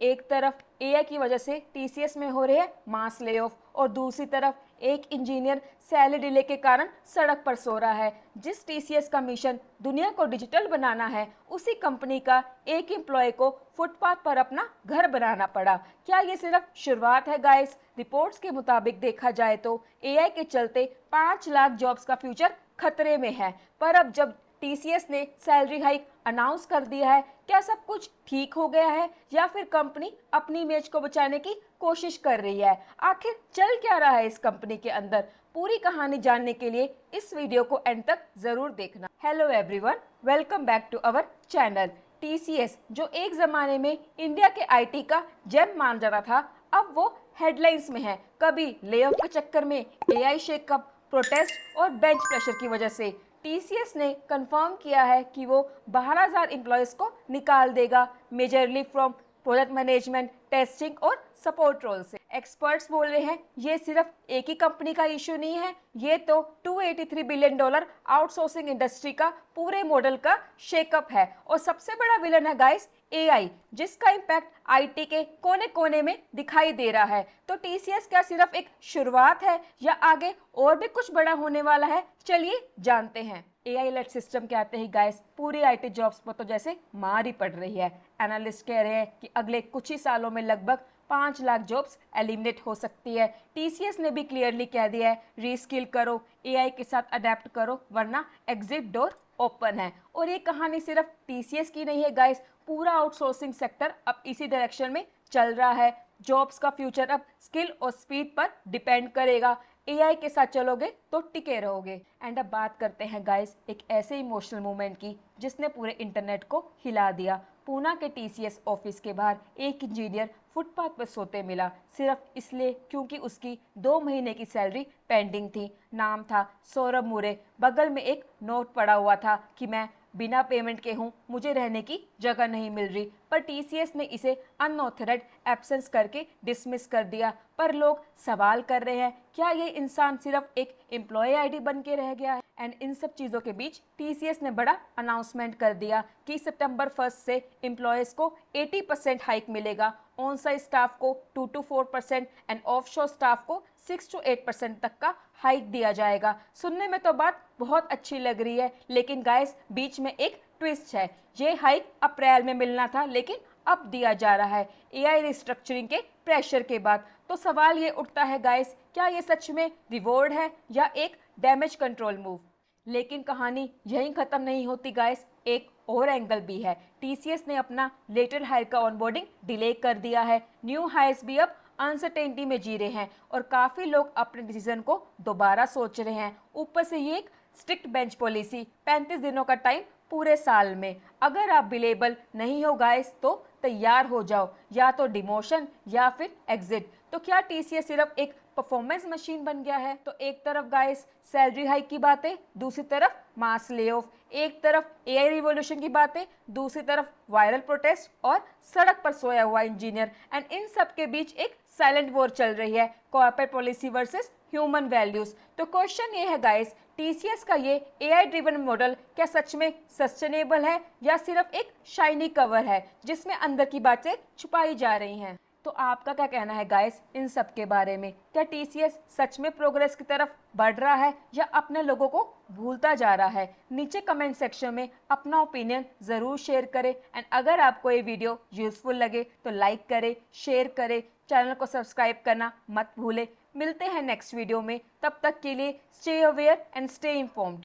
एक तरफ एआई की वजह से टीसीएस में हो रहे हैं मास ले ऑफ और दूसरी तरफ एक इंजीनियर सैलरी डिले के कारण सड़क पर सो रहा है। जिस टीसीएस का मिशन दुनिया को डिजिटल बनाना है, उसी कंपनी का एक एम्प्लॉय को फुटपाथ पर अपना घर बनाना पड़ा। क्या ये सिर्फ शुरुआत है गाइस? रिपोर्ट्स के मुताबिक देखा जाए तो एआई के चलते 5 लाख जॉब्स का फ्यूचर खतरे में है। पर अब जब टीसीएस ने सैलरी हाइक अनाउंस कर दिया है, क्या सब कुछ ठीक हो गया है या फिर कंपनी अपनी इमेज को बचाने की कोशिश कर रही है? आखिर चल क्या रहा है इस कंपनी के अंदर? पूरी कहानी जानने के लिए इस वीडियो को एंड तक जरूर देखना। Hello everyone, welcome back to our channel. TCS जो एक जमाने में इंडिया के आईटी का जेम मान जाता था, अब वो हेडलाइंस में है। कभी ले ऑफ के चक्कर में, एआई शेकअप, प्रोटेस्ट और बेंच प्रेशर की वजह से। टीसीएस ने कंफर्म किया है कि वो 12,000 एम्प्लॉयज़ को निकाल देगा, majorly from project management, testing और सपोर्ट रोल से। एक्सपर्ट्स बोल रहे हैं ये सिर्फ एक ही कंपनी का इशू नहीं है, ये तो $283 बिलियन आउटसोर्सिंग इंडस्ट्री का पूरे मॉडल का शेकअप है। और सबसे बड़ा विलन है गाइस एआई, जिसका इम्पैक्ट आईटी के कोने कोने में दिखाई दे रहा है। तो टीसीएस क्या सिर्फ एक शुरुआत है या आगे और भी कुछ बड़ा होने वाला है? चलिए जानते हैं। एआई लेड सिस्टम के आते ही गाइस पूरी आईटी जॉब्स पर तो जैसे मार ही पड़ रही है। एनालिस्ट कह रहे हैं कि अगले कुछ ही सालों में लगभग 5 लाख जॉब्स एलिमिनेट हो सकती है। टीसीएस ने भी क्लियरली कह दिया है, रीस्किल करो, एआई के साथ अडेप्ट करो, वरना एग्जिट डोर ओपन है। और ये कहानी सिर्फ टीसीएस की नहीं है गाइस, पूरा आउटसोर्सिंग सेक्टर अब इसी डायरेक्शन में चल रहा है। जॉब्स का फ्यूचर अब स्किल और स्पीड पर डिपेंड करेगा। एआई के साथ चलोगे तो टिके रहोगे। एंड अब बात करते हैं गाइस एक ऐसे इमोशनल मोमेंट की जिसने पूरे इंटरनेट को हिला दिया। पूना के टीसीएस ऑफिस के बाहर एक इंजीनियर फुटपाथ पर सोते मिला, सिर्फ इसलिए क्योंकि उसकी 2 महीने की सैलरी पेंडिंग थी। नाम था सौरभ मुरे। बगल में एक नोट पड़ा हुआ था कि मैं बिना पेमेंट के हूँ, मुझे रहने की जगह नहीं मिल रही। पर टीसीएस ने इसे अनऑथराइज्ड एब्सेंस करके डिसमिस कर दिया। पर लोग सवाल कर रहे हैं, क्या ये इंसान सिर्फ एक एम्प्लॉय आईडी बन के रह गया है? एंड इन सब चीज़ों के बीच टीसीएस ने बड़ा अनाउंसमेंट कर दिया कि सितंबर 1 से एम्प्लॉयज़ को 80% हाइक मिलेगा, ऑन साइट स्टाफ को 2 to 4% एंड ऑफशोर स्टाफ को 6 to 8% तक का हाइक दिया जाएगा। सुनने में तो बात बहुत अच्छी लग रही है, लेकिन गाइस बीच में एक ट्विस्ट है। ये हाइक अप्रैल में मिलना था, लेकिन अब दिया जा रहा है एआई रिस्ट्रक्चरिंग के प्रेशर के बाद। तो सवाल ये उठता है गाइस, क्या ये सच में रिवॉर्ड है या एक डैमेज कंट्रोल मूव? लेकिन कहानी यहीं खत्म नहीं होती गाइस, एक और एंगल भी है। टीसीएस ने अपना लेटर हायर का ऑनबोर्डिंग डिले कर दिया है। न्यू हायर्स भी अब अनसर्टेनिटी में जी रहे हैं और काफ़ी लोग अपने डिसीजन को दोबारा सोच रहे हैं। ऊपर से ये एक स्ट्रिक्ट बेंच पॉलिसी, 35 दिनों का टाइम पूरे साल में। अगर आप बिलेबल नहीं हो गाइस तो तैयार हो जाओ, या तो डिमोशन या फिर एग्जिट। तो क्या टीसीएस सिर्फ एक परफॉर्मेंस मशीन बन गया है? तो एक तरफ गाइस सैलरी हाइक की बातें, दूसरी तरफ मास ले ऑफ। एक तरफ एआई रिवॉल्यूशन की बातें, दूसरी तरफ वायरल प्रोटेस्ट और सड़क पर सोया हुआ इंजीनियर। एंड इन सब के बीच एक साइलेंट वॉर चल रही है, corporate policy versus human values. तो क्वेश्चन ये है गाइस, टीसीएस का ये एआई ड्रिवन मॉडल क्या सच में सस्टेनेबल है या सिर्फ एक शाइनी कवर है जिसमें अंदर की बातें छुपाई जा रही हैं? तो आपका क्या कहना है गाइस इन सब के बारे में? क्या टीसीएस सच में प्रोग्रेस की तरफ बढ़ रहा है या अपने लोगों को भूलता जा रहा है? नीचे कमेंट सेक्शन में अपना ओपिनियन ज़रूर शेयर करें। एंड अगर आपको ये वीडियो यूजफुल लगे तो लाइक करें, शेयर करें, चैनल को सब्सक्राइब करना मत भूलें। मिलते हैं नेक्स्ट वीडियो में, तब तक के लिए stay aware and stay informed.